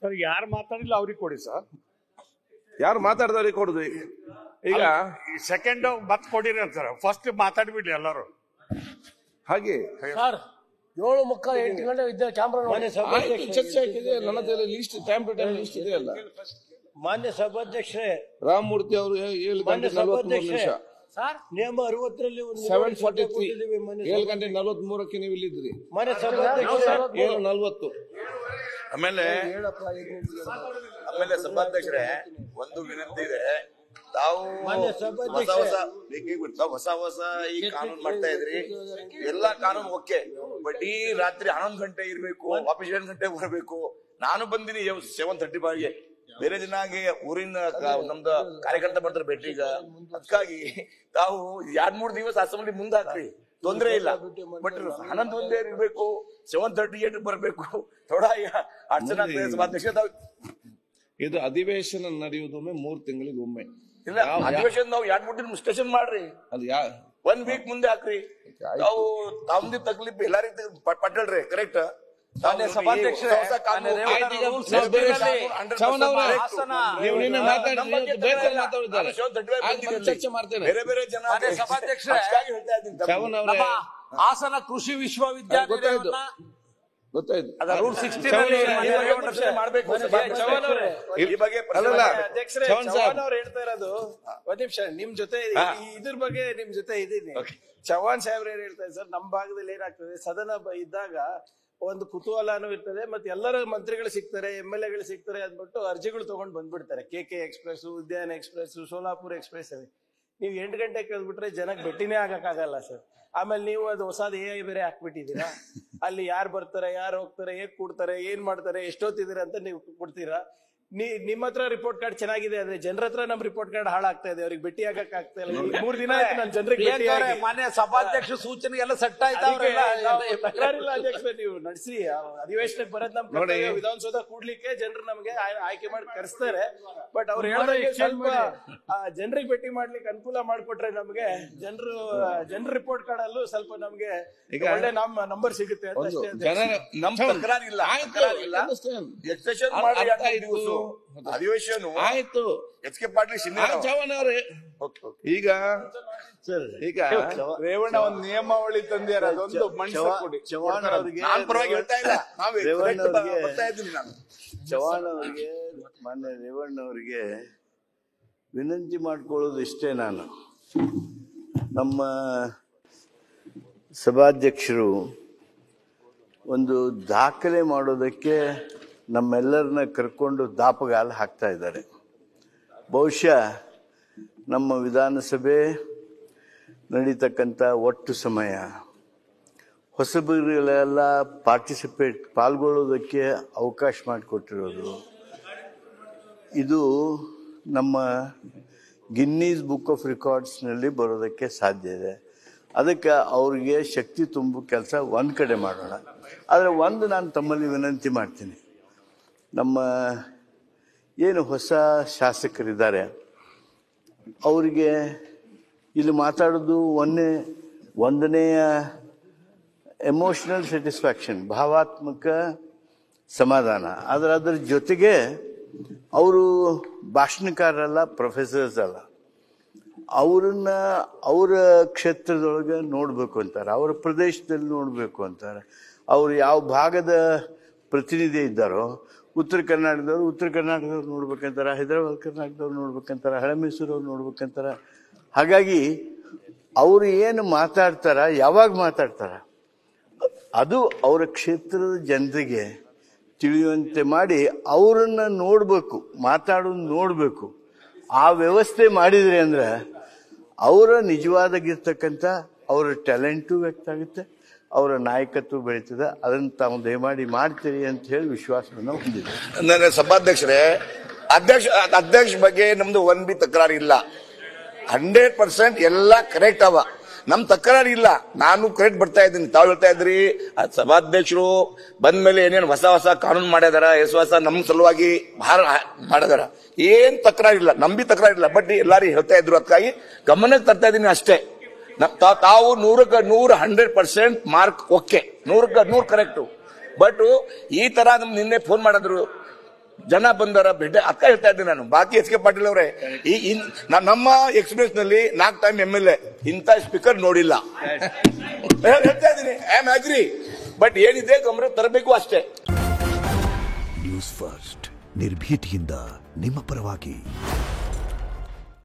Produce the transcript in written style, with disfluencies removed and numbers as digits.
Sir ಯಾರು ಮಾತಾಡಿಲ್ಲ ಅವ್ರಿಗೆ ಕೊಡಿ ಸರ್. ಯಾರು ಮಾತಾಡಿದವ್ರಿಗೆ ಕೊಡುದು. ಈಗ ಸೆಕೆಂಡ್ ಮತ್ ಕೊಡಿರಿ ಅಂತಾರೆ, ಫಸ್ಟ್ ಮಾತಾಡ್ಬಿಡ್ಲಿ ಎಲ್ಲರೂ. ಹಾಗೆ ಸರ್ 7:45 8 ಗಂಟೆ ಇದ್ದ ಕ್ಯಾಮ್ರಾ ಚರ್ಚೆ ಆಗಿದೆ. ನನ್ನ ಹತ್ರ list time to time list ಇದೆ ಅಲ್ಲ. ಮಾನ್ಯ ಸಭಾಧ್ಯಕ್ಷರೇ, ರಾಮಮೂರ್ತಿ ಅವರು 7 ಗಂಟೆ 43 ನಿಮಿಷ, ನಿಯಮ 60ರಲ್ಲಿ 7:43 7 ಗಂಟೆ 43ಕ್ಕೆ ನೀವು ಇಲ್ಲಿದ್ರಿ. ಮಾನ್ಯ ಸಭಾಧ್ಯಕ್ಷರೇ 7:40. ಆಮೇಲೆ ಸಭಾಧ್ಯಕ್ಷರೇ ಒಂದು ವಿನಂತಿ ಇದೆ. ತಾವು ಹೊಸ ಈ ಕಾನೂನು ಮಾಡ್ತಾ ಇದ್ರಿ, ಎಲ್ಲಾ ಕಾನೂನು ಓಕೆ, ಬಟ್ ಈ ರಾತ್ರಿ 11 ಗಂಟೆ ಇರ್ಬೇಕು, ವಾಪಸ್ 7 ಗಂಟೆ ಬರಬೇಕು. ನಾನು ಬಂದಿನಿ 7:35ಗೆ, ಬೇರೆ ದಿನ ಊರಿನ ನಮ್ದು ಕಾರ್ಯಕರ್ತ ಬರ್ತಾರೆ ಭೇಟಿಗ. ಅದಕ್ಕಾಗಿ ತಾವು 2-3 ದಿವಸ ಅಸೆಂಬ್ಲಿ ಮುಂದೆ ಹಾಕ್ರಿ, ತೊಂದ್ರೆ ಇಲ್ಲ. ಬಟ್ 11 ಗಂಟೆ ಇರ್ಬೇಕು, 7:38 ಬರ್ಬೇಕು. ಥೋಡಾ ಅರ್ಚನಾ ಅಧ್ಯಕ್ಷ ಇದು ಅಧಿವೇಶನ ನಡೆಯುವುದೊಮ್ಮೆ 3 ತಿಂಗಳಿಗೊಮ್ಮೆ. ಇಲ್ಲ ಅಧಿವೇಶನ ನಾವು 2-3 ದಿನ ಸ್ಟೇಷನ್ ಮಾಡ್ರಿ, ಅದು 1 ವೀಕ್ ಮುಂದೆ ಹಾಕ್ರಿ. ತಾವು ತಾಮ್ದಿ ತಕ್ಲೀಫ್ ಎಲ್ಲಾರಿಗೆ ಪಟ್ಟಳ್ರಿ. ಕರೆಕ್ಟ್ ಚರ್ಚೆ ಮಾಡ್ತೇನೆ. ಬೇರೆ ಬೇರೆ ಜನ ಹಾಸನ ಕೃಷಿ ವಿಶ್ವವಿದ್ಯಾಲಯ ಗೊತ್ತಾಯ್ತು. ರೂಲ್ 16 ಮಾಡಬೇಕು. ಈ ಬಗ್ಗೆ ಅಧ್ಯಕ್ಷರೇ ಚವ್ಹಾಣ್ ಅವ್ರು ಹೇಳ್ತಾ ಇರೋದು ಒಂದ್ ನಿಮಿಷ ನಿಮ್ ಜೊತೆ ಇದ್ರ ಬಗ್ಗೆ ನಿಮ್ ಜೊತೆ ಇದೀನಿ. ಚವ್ಹಾಣ್ ಸಾಹೇಬ್ರ ಏನ್ ಹೇಳ್ತಾರೆ ಸರ್, ನಮ್ ಭಾಗದಲ್ಲಿ ಏನಾಗ್ತದೆ, ಸದನ ಇದ್ದಾಗ ಒಂದು ಕುತೂಹಲನೂ ಇರ್ತದೆ, ಮತ್ತೆ ಎಲ್ಲರ ಮಂತ್ರಿಗಳು ಸಿಗ್ತಾರೆ, MLA ಗಳು ಸಿಗ್ತಾರೆ ಅಂದ್ಬಿಟ್ಟು ಅರ್ಜಿಗಳು ತಗೊಂಡ್ ಬಂದ್ಬಿಡ್ತಾರೆ. KK ಎಕ್ಸ್ಪ್ರೆಸ್, ಉದ್ಯಾನ ಎಕ್ಸ್ಪ್ರೆಸ್, ಸೋಲಾಪುರ್ ಎಕ್ಸ್ಪ್ರೆಸ್ ಅಲ್ಲಿ ನೀವು 8 ಗಂಟೆ ಕೇಳ್ಬಿಟ್ರೆ ಜನಕ್ಕೆ ಭೇಟಿನೇ ಆಗಕ್ಕಾಗಲ್ಲ ಸರ್. ಆಮೇಲೆ ನೀವು ಅದು ಹೊಸದ್ AI ಬೇರೆ ಹಾಕ್ಬಿಟ್ಟಿದ್ದೀರಾ. ಅಲ್ಲಿ ಯಾರು ಬರ್ತಾರೆ, ಯಾರು ಹೋಗ್ತಾರೆ, ಹೇಗ್ ಕೊಡ್ತಾರೆ, ಏನ್ ಮಾಡ್ತಾರೆ, ಎಷ್ಟೊತ್ತಿದ್ದೀರಾ ಅಂತ ನೀವು ಕೊಡ್ತೀರಾ. ನಿಮ್ಮ ಹತ್ರ ರಿಪೋರ್ಟ್ ಕಾರ್ಡ್ ಚೆನ್ನಾಗಿದೆ, ಆದ್ರೆ ಜನರ ಹತ್ರ ನಮ್ ರಿಪೋರ್ಟ್ ಕಾರ್ಡ್ ಹಾಳಾಗ್ತಾ ಇದೆ, ಅವ್ರಿಗೆ ಭೇಟಿ ಆಗಕ್ ಆಗ್ತಾ ಇಲ್ಲ. 3 ದಿನ ಆಯ್ತು ನಾನು ಜನರಿಗೆ. ಮಾನ್ಯ ಸಭಾಧ್ಯಕ್ಷ ಸೂಚನೆ ಎಲ್ಲ ಸೆಟ್ ಆಯ್ತಾ? ತಕರಾರಿಲ್ಲ ಅಧ್ಯಕ್ಷರೇ, ನೀವು ನಡೆಸಿ. ಅಧಿವೇಶನಕ್ಕೆ ಬರೋದ್ ನಮ್ ಕರ್ತವ್ಯ. ವಿಧಾನಸೌಧ ಕೂಡ್ಲಿಕ್ಕೆ ಜನರು ನಮ್ಗೆ ಆಯ್ಕೆ ಮಾಡಿ ಕರೆಸ್ತಾರೆ. ಬಟ್ ಅವ್ರು ಹೇಳಿದಾಗ ಸ್ವಲ್ಪ ಜನರಿಗೆ ಭೇಟಿ ಮಾಡ್ಲಿಕ್ಕೆ ಅನುಕೂಲ ಮಾಡ್ಕೊಟ್ರೆ ನಮ್ಗೆ ಜನರ ರಿಪೋರ್ಟ್ ಕಾರ್ಡ್ ಅಲ್ಲೂ ಸ್ವಲ್ಪ ನಮ್ಗೆ ಒಳ್ಳೆ ನಂಬರ್ ಸಿಗುತ್ತೆ ಅಂತ ಅಷ್ಟೇ. ನಮ್ ತಕರಾರಿಲ್ಲ. ಅಧಿವೇಶನ ಆಯ್ತು. HK ಪಾಟೀಲ್ ಚವ್ಹಾಣ್ ಅವರೇ, ಈಗ ರೇವಣ್ಣ ಒಂದು ನಿಯಮಾವಳಿ ತಂದಿದ್ದಾರೆ, ಅದೊಂದು ಮನುಷ್ಯ ಕೊಡಿ. ಚವ್ಹಾಣ್ ಅವರಿಗೆ ನಾನ್ ಪರವಾಗಿ ಹೇಳ್ತಾ ಇಲ್ಲ, ಬರ್ತಾ ಇದ್ದೀನಿ ನಾನು. ಚವ್ಹಾಣ್ ಅವರಿಗೆ, ಮಾನ್ಯ ರೇವಣ್ಣ ಅವರಿಗೆ ವಿನಂತಿ ಮಾಡ್ಕೊಳ್ಳೋದು ಇಷ್ಟೇ. ನಾನು ನಮ್ಮ ಸಭಾಧ್ಯಕ್ಷರು ಒಂದು ದಾಖಲೆ ಮಾಡೋದಕ್ಕೆ ನಮ್ಮೆಲ್ಲರನ್ನ ಕರ್ಕೊಂಡು ದಾಪಗಾಲ ಹಾಕ್ತಾ ಇದ್ದಾರೆ. ಬಹುಶಃ ನಮ್ಮ ವಿಧಾನಸಭೆ ನಡೀತಕ್ಕಂಥ ಒಟ್ಟು ಸಮಯ ಹೊಸಬರಿಗೆಲ್ಲ ಪಾಲ್ಗೊಳ್ಳೋದಕ್ಕೆ ಅವಕಾಶ ಮಾಡಿಕೊಟ್ಟಿರೋದು, ಇದು ನಮ್ಮ ಗಿನ್ನೀಸ್ ಬುಕ್ ಆಫ್ ರೆಕಾರ್ಡ್ಸ್ನಲ್ಲಿ ಬರೋದಕ್ಕೆ ಸಾಧ್ಯ ಇದೆ. ಅದಕ್ಕೆ ಅವ್ರಿಗೆ ಶಕ್ತಿ ತುಂಬೋ ಕೆಲಸ ಒಂದು ಕಡೆ ಮಾಡೋಣ. ಆದರೆ ಒಂದು ನಾನು ತಮ್ಮಲ್ಲಿ ವಿನಂತಿ ಮಾಡ್ತೀನಿ, ನಮ್ಮ ಏನು ಹೊಸ ಶಾಸಕರಿದ್ದಾರೆ ಅವರಿಗೆ ಇಲ್ಲಿ ಮಾತಾಡೋದು ಒಂದನೆಯ ಎಮೋಷನಲ್ ಸ್ಯಾಟಿಸ್ಫ್ಯಾಕ್ಷನ್, ಭಾವಾತ್ಮಕ ಸಮಾಧಾನ. ಆದರೆ ಅದರ ಜೊತೆಗೆ ಅವರು ಭಾಷಣಕಾರರಲ್ಲ, ಪ್ರೊಫೆಸರ್ಸ್ ಅಲ್ಲ. ಅವರ ಕ್ಷೇತ್ರದೊಳಗೆ ನೋಡಬೇಕು ಅಂತಾರೆ, ಅವರ ಪ್ರದೇಶದಲ್ಲಿ ನೋಡಬೇಕು ಅಂತಾರೆ. ಅವರು ಯಾವ ಭಾಗದ ಪ್ರತಿನಿಧಿ ಇದ್ದಾರೋ, ಉತ್ತರ ಕರ್ನಾಟಕದವ್ರು ನೋಡ್ಬೇಕಂತಾರೆ, ಹೈದರಾಬಾದ್ ಕರ್ನಾಟಕದವ್ರು ನೋಡ್ಬೇಕಂತಾರೆ, ಹಳೆಮೈಸೂರವ್ರು ನೋಡ್ಬೇಕಂತಾರೆ. ಹಾಗಾಗಿ ಅವರು ಏನು ಮಾತಾಡ್ತಾರ, ಯಾವಾಗ ಮಾತಾಡ್ತಾರ, ಅದು ಅವರ ಕ್ಷೇತ್ರದ ಜನರಿಗೆ ತಿಳಿಯುವಂತೆ ಮಾಡಿ ಅವರನ್ನ ನೋಡ್ಬೇಕು, ಮಾತಾಡೋದು ನೋಡ್ಬೇಕು. ಆ ವ್ಯವಸ್ಥೆ ಮಾಡಿದ್ರಿ ಅಂದ್ರೆ ಅವರ ನಿಜವಾದಾಗಿರ್ತಕ್ಕಂಥ ಅವರ ಟ್ಯಾಲೆಂಟು ವ್ಯಕ್ತ ಆಗುತ್ತೆ, ಅವರ ನಾಯಕತ್ವ ಬೆಳೀತದೆ. ಅದನ್ನು ತಾವು ದಯಮಾಡಿ ಮಾಡ್ತೀರಿ ಅಂತ ಹೇಳಿ ವಿಶ್ವಾಸವನ್ನು ಹೊಂದಿದೆ. ನನ್ನ ಸಭಾಧ್ಯಕ್ಷರೇ, ಅಧ್ಯಕ್ಷ ಬಗ್ಗೆ ನಮ್ದು ಒಂದ್ ಬಿ ತಕರಾರು ಇಲ್ಲ. 100% ಎಲ್ಲ ಕರೆಕ್ಟ್ ಅವ, ನಮ್ ತಕರಾರು ಇಲ್ಲ. ನಾನು ಕರೆಕ್ಟ್ ಬರ್ತಾ ಇದ್ದೀನಿ. ತಾವು ಹೇಳ್ತಾ ಇದ್ರಿ ಸಭಾಧ್ಯಕ್ಷರು ಬಂದ್ಮೇಲೆ ಏನೇನು ಹೊಸ ಕಾನೂನು ಮಾಡ್ಯಾರ, ಹೊಸ ನಮ್ ಸಲುವಾಗಿ ಭಾಳ ಮಾಡಿದಾರ, ಏನ್ ತಕರಾರಿಲ್ಲ, ನಂಬಿ ತಕರಾರಿಲ್ಲ. ಬಟ್ ಎಲ್ಲಾರು ಹೇಳ್ತಾ ಇದ್ರು, ಅದಕ್ಕಾಗಿ ಗಮನಕ್ಕೆ ತರ್ತಾ ಇದೀನಿ ಅಷ್ಟೇ. ತಾವು 100ಕ್ಕೆ 100% ಮಾರ್ಕ್ ಓಕೆ, 100ಕ್ಕೆ 100 ಕರೆಕ್ಟ್. ಬಟ್ ಈ ತರ ನಮ್ ನಿನ್ನೆ ಫೋನ್ ಮಾಡಿದ್ರು, ಜನ ಬಂದಾರ ಭೇಟಿ ಅದಕ್ಕೆ ಹೇಳ್ತಾ ಇದ್ದೀನಿ ನಾನು. ಬಾಕಿ ಎಚ್ ಕೆ ಪಾಟೀಲ್ ಅವರೇ, ನಮ್ಮ ಎಕ್ಸ್ಪೀರಿಯನ್ಸ್ ನಲ್ಲಿ 4 ಟೈಮ್ MLA ಇಂಥ ಸ್ಪೀಕರ್ ನೋಡಿಲ್ಲ. ಹೇಳ್ತಾ ಇದ್ದೀನಿ, ಐ ಆಮ್ ಅಗ್ರಿ. ಬಟ್ ಏನಿದೆ ಗಮನ ತರಬೇಕು ಅಷ್ಟೇ. ನ್ಯೂಸ್ ಫಸ್ಟ್ ನಿರ್ಭೀತಿಯಿಂದ ನಿಮ್ಮ ಪರವಾಗಿ.